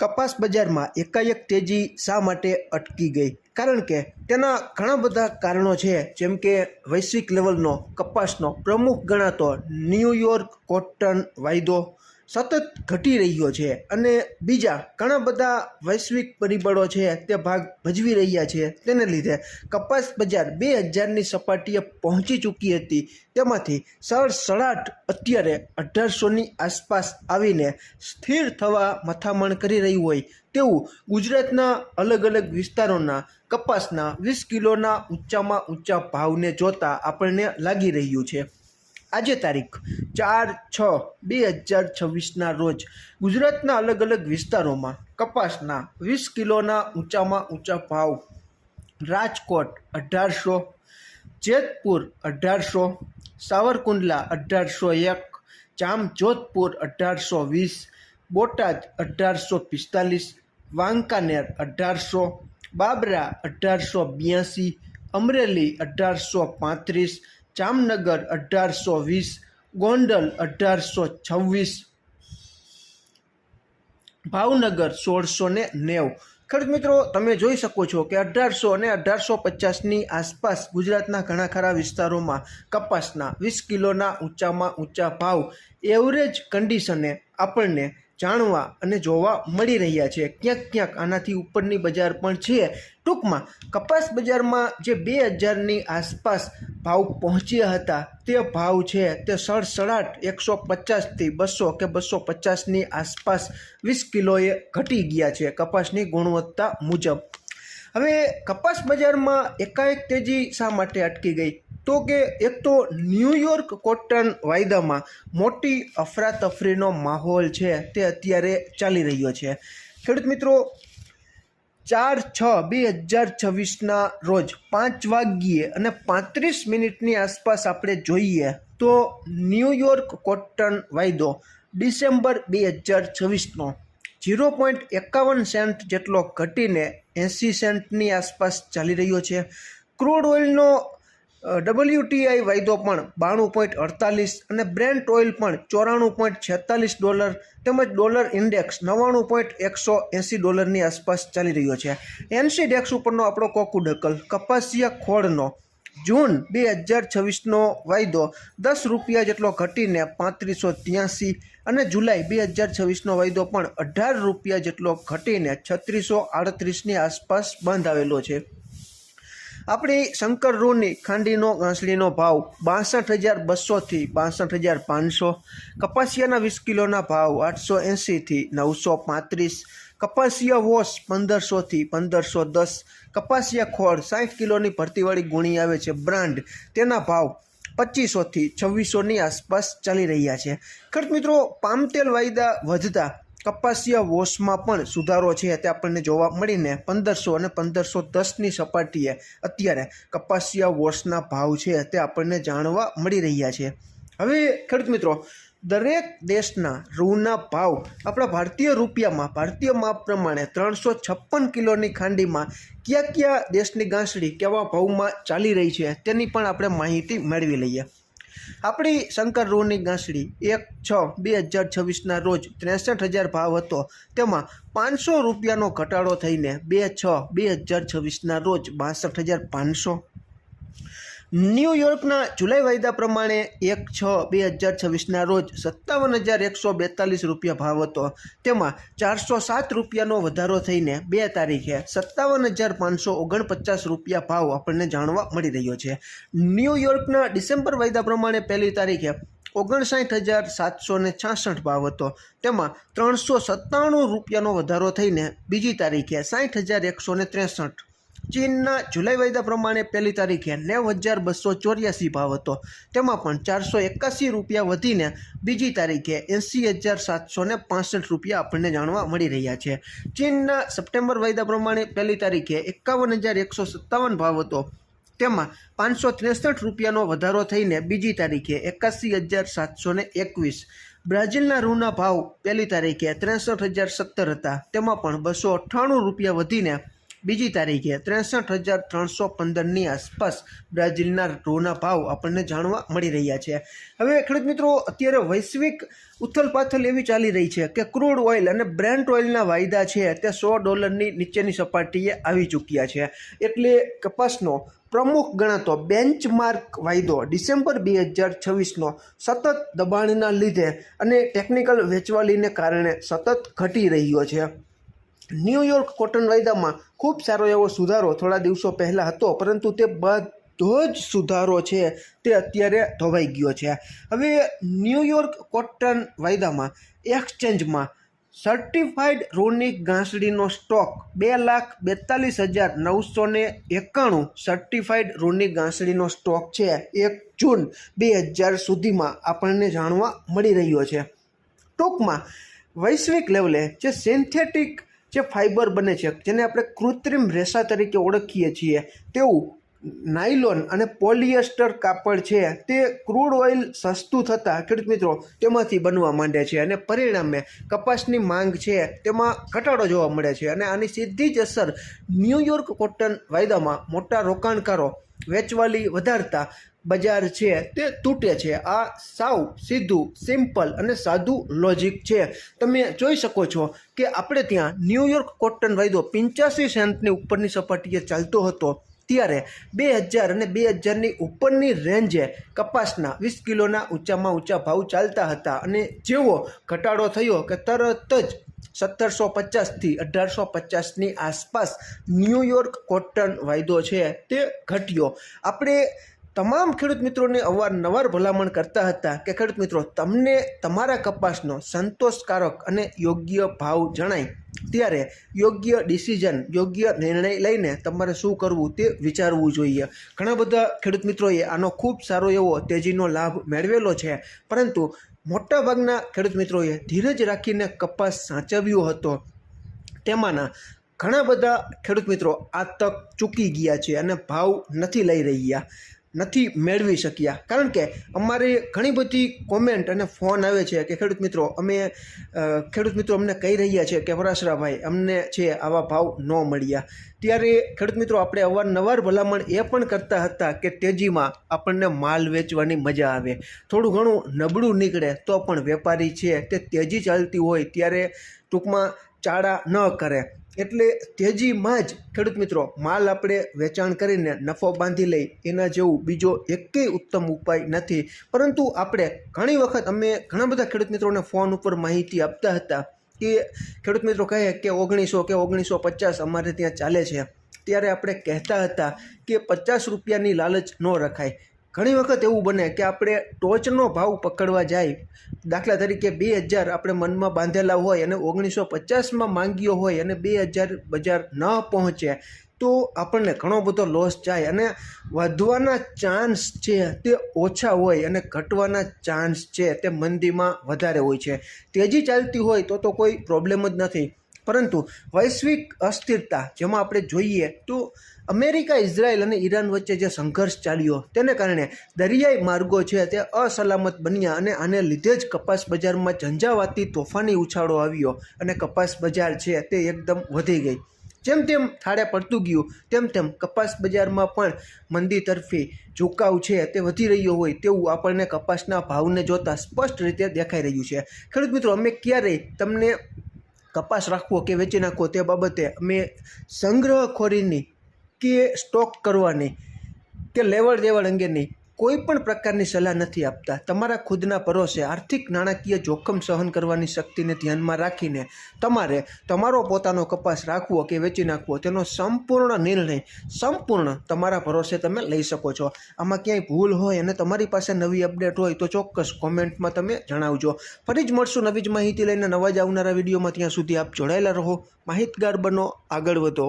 કપાસ બજારમાં એકાએક તેજી શા માટે અટકી ગઈ? કારણ કે તેના ઘણા બધા કારણો છે, જેમ કે વૈશ્વિક લેવલનો કપાસનો પ્રમુખ ગણાતો ન્યૂયોર્ક કોટન વાયદો સતત ઘટી રહ્યો છે અને બીજા ઘણા બધા વૈશ્વિક પરિબળો છે તે ભાગ ભજવી રહ્યા છે. તેને લીધે કપાસ બજાર 2000ની સપાટીએ પહોંચી ચૂકી હતી. તેમાંથી સડસડાટ અત્યારે 1800ની આસપાસ આવીને સ્થિર થવા મથામણ કરી રહ્યું હોય તેવું ગુજરાતના અલગ અલગ વિસ્તારોના કપાસના 20 કિલોના ઊંચામાં ઊંચા ભાવને જોતા આપણને લાગી રહ્યું છે. આજે તારીખ 4/6/2026ના રોજ ગુજરાતના અલગ અલગ વિસ્તારોમાં કપાસના 20 કિલોના ઊંચામાં ઊંચા ભાવ રાજકોટ 1800, જેતપુર 1800, સાવરકુંડલા 1801, જામજોધપુર 1820, બોટાદ 1845, વાંકાનેર 1800, બાબરા 1882, અમરેલી 1835, જામનગર 1820, ગોંડલ 1826, ભાવનગર 1690. ખેડૂત મિત્રો, તમે જોઈ શકો છો કે 1800 અને 1850ની આસપાસ ગુજરાતના ઘણા ખરા વિસ્તારોમાં કપાસના 20 કિલોના ઊંચામાં ઊંચા ભાવ એવરેજ કન્ડિશને આપણને જાણવા અને જોવા મળી રહ્યા છે. ક્યાંક ક્યાંક આનાથી ઉપરની બજાર પણ છે. ટૂંકમાં કપાસ બજારમાં જે 2000ની આસપાસ ભાવ પહોંચ્યા હતા તે ભાવ છે તે સડસડાટ 150થી 200 કે 250ની આસપાસ 20 કિલોએ ઘટી ગયા છે કપાસની ગુણવત્તા મુજબ. હવે કપાસ બજારમાં એકાએક તેજી શા માટે અટકી ગઈ? તો કે એક તો ન્યૂયોર્ક કોટન વાયદામાં મોટી અફરાતફરીનો માહોલ છે તે અત્યારે ચાલી રહ્યો છે. ખેડૂત મિત્રો, 4/6/2026ના રોજ 5:35 આસપાસ આપણે જોઈએ તો ન્યૂયોર્ક કોટન વાયદો ડિસેમ્બર 2026નો 0.51 સેન્ટ જેટલો ઘટીને 80 સેન્ટની આસપાસ ચાલી રહ્યો છે. ક્રૂડ ઓઇલનો WTI વાયદો પણ 92.48 અને બ્રેન્ટ ઓઇલ પણ $94.46 તેમજ ડોલર ઇન્ડેક્સ $90.180ની આસપાસ ચાલી રહ્યો છે. NCDEX ઉપરનો આપણો કોકુડકલ કપાસિયા ખોળનો જૂન 2026નો વાયદો ₹10 જેટલો ઘટીને 3583 અને જુલાઈ 2026નો વાયદો પણ ₹18 જેટલો ઘટીને 3638ની આસપાસ બંધ આવેલો છે. આપણી શંકર રૂની ખાંડીનો ગાંસડીનો ભાવ 62,200થી 62,500, કપાસિયાના 20 કિલોના ભાવ 880થી 935, કપાસિયા વોશ 1500થી 1510, કપાસિયા ખોળ 60 કિલોની ભરતીવાળી ગુણી આવે છે બ્રાન્ડ, તેના ભાવ 2500થી 2600ની આસપાસ ચાલી રહ્યા છે. ખેડૂત મિત્રો, પામતેલ વાયદા વધતા કપાસિયા વોશમાં પણ સુધારો છે તે આપણને જોવા મળીને 1500 અને 1510ની સપાટીએ અત્યારે કપાસિયા વોશના ભાવ છે તે આપણને જાણવા મળી રહ્યા છે. હવે ખેડૂત મિત્રો, દરેક દેશના રૂના ભાવ આપણા ભારતીય રૂપિયામાં ભારતીય માપ પ્રમાણે 356 કિલોની ખાંડીમાં કયા કયા દેશની ગાંસડી કેવા ભાવમાં ચાલી રહી છે તેની પણ આપણે માહિતી મેળવી લઈએ. આપણી શંકર રૂની ગાંસડી 1/6/2026ના રોજ 63,000 ભાવ હતો. તેમાં ₹500નો ઘટાડો થઈને 2/6/2026ના રોજ 62,500. ન્યૂયોર્કના જુલાઈ વાયદા પ્રમાણે 1/6/2026ના રોજ ₹57,142 ભાવ હતો. તેમાં ₹407નો વધારો થઈને 2 તારીખે ₹57,549 ભાવ આપણને જાણવા મળી રહ્યો છે. ન્યૂયોર્કના ડિસેમ્બર વાયદા પ્રમાણે પહેલી તારીખે 59,766 ભાવ હતો. તેમાં ₹397નો વધારો થઈને બીજી તારીખે 60,163. ચીનના જુલાઈ વાયદા પ્રમાણે પહેલી તારીખે 90,284 ભાવ હતો. તેમાં પણ ₹481 વધીને બીજી તારીખે 80,765 આપણને જાણવા મળી રહ્યા છે. ચીનના સપ્ટેમ્બર વાયદા પ્રમાણે પહેલી તારીખે 51,157 ભાવ હતો. તેમાં ₹563નો વધારો થઈને બીજી તારીખે 81,721. બ્રાઝિલના રૂના ભાવ પહેલી તારીખે 63,017 હતા. તેમાં પણ ₹298 વધીને બીજી તારીખે 63,315ની આસપાસ બ્રાઝિલના રૂના ભાવ આપણને જાણવા મળી રહ્યા છે. હવે ખેડૂત મિત્રો, અત્યારે વૈશ્વિક ઉથલપાથલ એવી ચાલી રહી છે કે ક્રૂડ ઓઇલ અને બ્રેન્ટ ઓઇલના વાયદા છે તે $100 નીચેની સપાટીએ આવી ચૂક્યા છે. એટલે કપાસનો પ્રમુખ ગણાતો બેન્ચમાર્ક વાયદો ડિસેમ્બર 2026નો સતત દબાણના લીધે અને ટેકનિકલ વેચવાલીને કારણે સતત ઘટી રહ્યો છે. ન્યૂયોર્ક કોટન વાયદામાં ખૂબ સારો એવો સુધારો થોડા દિવસો પહેલાં હતો, પરંતુ તે બધો જ સુધારો છે તે અત્યારે ધોવાઈ ગયો છે. હવે ન્યૂયોર્ક કોટન વાયદામાં એક્સચેન્જમાં સર્ટિફાઈડ રૂની ઘાસડીનો સ્ટોક 2,42,991 સર્ટિફાઈડ રૂની ઘાસડીનો સ્ટોક છે 1 જૂન 2000 સુધીમાં આપણને જાણવા મળી રહ્યો છે. ટૂંકમાં વૈશ્વિક લેવલે જે સિન્થેટિક જે ફાઇબર બને છે, જેને આપણે કૃત્રિમ રેસા તરીકે ઓળખીએ છીએ, તેવું નાયલોન અને પોલિએસ્ટર કાપડ છે તે ક્રૂડ ઓઇલ સસ્તું થતાં ખેડૂત મિત્રો તેમાંથી બનવા માંડે છે અને પરિણામે કપાસની માંગ છે તેમાં ઘટાડો જોવા મળે છે. અને આની સીધી જ અસર ન્યૂયોર્ક કોટન વાયદામાં મોટા રોકાણકારો વેચવાલી વધારતા બજાર છે તે તૂટે છે. આ સાવ સીધું, સિમ્પલ અને સાદું લોજિક છે. તમે જોઈ શકો છો કે આપણે ત્યાં ન્યૂયોર્ક કોટન વાયદો 85 સેન્ટની ઉપરની સપાટીએ ચાલતો હતો, ત્યારે 2000 અને 2000ની ઉપરની રેન્જે કપાસના 20 કિલોના ઊંચામાં ઊંચા ભાવ ચાલતા હતા અને જેવો ઘટાડો થયો કે તરત જ 1750થી 1850ની આસપાસ ન્યૂયોર્ક કોટન વાયદો છે તે ઘટ્યો. આપણે તમામ ખેડૂત મિત્રોને અવારનવાર ભલામણ કરતા હતા કે ખેડૂત મિત્રો, તમને તમારા કપાસનો સંતોષકારક અને યોગ્ય ભાવ જણાય ત્યારે યોગ્ય ડિસિઝન, યોગ્ય નિર્ણય લઈને તમારે શું કરવું તે વિચારવું જોઈએ. ઘણા બધા ખેડૂત મિત્રોએ આનો ખૂબ સારો એવો તેજીનો લાભ મેળવેલો છે, પરંતુ મોટાભાગના ખેડૂત મિત્રોએ ધીરજ રાખીને કપાસ સાચવ્યો હતો. તેમાંના ઘણા બધા ખેડૂત મિત્રો આ તક ચૂકી ગયા છે અને ભાવ નથી લઈ રહ્યા, નથી મેળવી શક્યા. કારણ કે અમારે ઘણી બધી કોમેન્ટ અને ફોન આવે છે કે ખેડૂત મિત્રો અમને કહી રહ્યા છે કે પરાશરાભાઈ, અમને છે આવા ભાવ ન મળ્યા. ત્યારે ખેડૂત મિત્રો આપણે અવારનવાર ભલામણ એ પણ કરતા હતા કે તેજીમાં આપણને માલ વેચવાની મજા આવે, થોડું ઘણું નબળું નીકળે તો પણ વેપારી છે તે તેજી ચાલતી હોય ત્યારે ટૂંકમાં ચાળા ન કરે. એટલે તેજીમાં જ ખેડૂત મિત્રો માલ આપણે વેચાણ કરીને નફો બાંધી લઈ એના જેવું બીજો એકેય ઉત્તમ ઉપાય નથી. પરંતુ આપણે ઘણી વખત અમે ઘણા બધા ખેડૂત મિત્રોને ફોન ઉપર માહિતી આપતા હતા કે ખેડૂત મિત્રો કહે કે 1900 કે 1950 અમારે ત્યાં ચાલે છે, ત્યારે આપણે કહેતા હતા કે 50 રૂપિયાની લાલચ ન રખાય. ઘણી વખત એવું બને કે આપણે ટોચનો ભાવ પકડવા જાય, દાખલા તરીકે 2000 આપણે મનમાં બાંધેલા હોય અને 1950માં માંગ્યો હોય અને 2000 બજાર ન પહોંચે તો આપણને ઘણો બધો લોસ જાય અને વધવાના ચાન્સ છે તે ઓછા હોય અને ઘટવાના ચાન્સ છે તે મંદીમાં વધારે હોય છે. તેજી ચાલતી હોય તો કોઈ પ્રોબ્લેમ જ નથી, પરંતુ વૈશ્વિક અસ્થિરતા જેમાં આપણે જોઈએ તો અમેરિકા, ઇઝરાયલ અને ઈરાન વચ્ચે જે સંઘર્ષ ચાલ્યો તેને કારણે દરિયાઈ માર્ગો છે તે અસલામત બન્યા અને આને લીધે જ કપાસ બજારમાં ઝંઝાવાતી તોફાની ઉછાળો આવ્યો અને કપાસ બજાર છે તે એકદમ વધી ગઈ. જેમ તેમ થાળે પડતું ગયું તેમ તેમ કપાસ બજારમાં પણ મંદી તરફી ઝુકાવ છે તે વધી રહ્યો હોય તેવું આપણને કપાસના ભાવને જોતાં સ્પષ્ટ રીતે દેખાઈ રહ્યું છે. ખેડૂત મિત્રો, અમે ક્યારેય તમને કપાસ રાખવો કે વેચી નાખવો તે બાબતે અમે સંગ્રહખોરીની કે સ્ટોક કરવાની કે લેવડ દેવડ અંગેની કોઈ પણ પ્રકારની સલાહ નથી આપતા. તમારા ખુદના ભરોસે આર્થિક નાણાકીય જોખમ સહન કરવાની શક્તિને ધ્યાનમાં રાખીને તમારે તમારો પોતાનો કપાસ રાખવો કે વેચી નાખવો તેનો સંપૂર્ણ નિર્ણય સંપૂર્ણ તમારા ભરોસે તમે લઈ શકો છો. આમાં ક્યાંય ભૂલ હોય અને તમારી પાસે નવી અપડેટ હોય તો ચોક્કસ કોમેન્ટમાં તમે જણાવજો. ફરી જ મળશું નવી જ માહિતી લઈને નવા જ આવનારા વિડીયોમાં. ત્યાં સુધી આપ જોડાયેલા રહો, માહિતગાર બનો, આગળ વધો.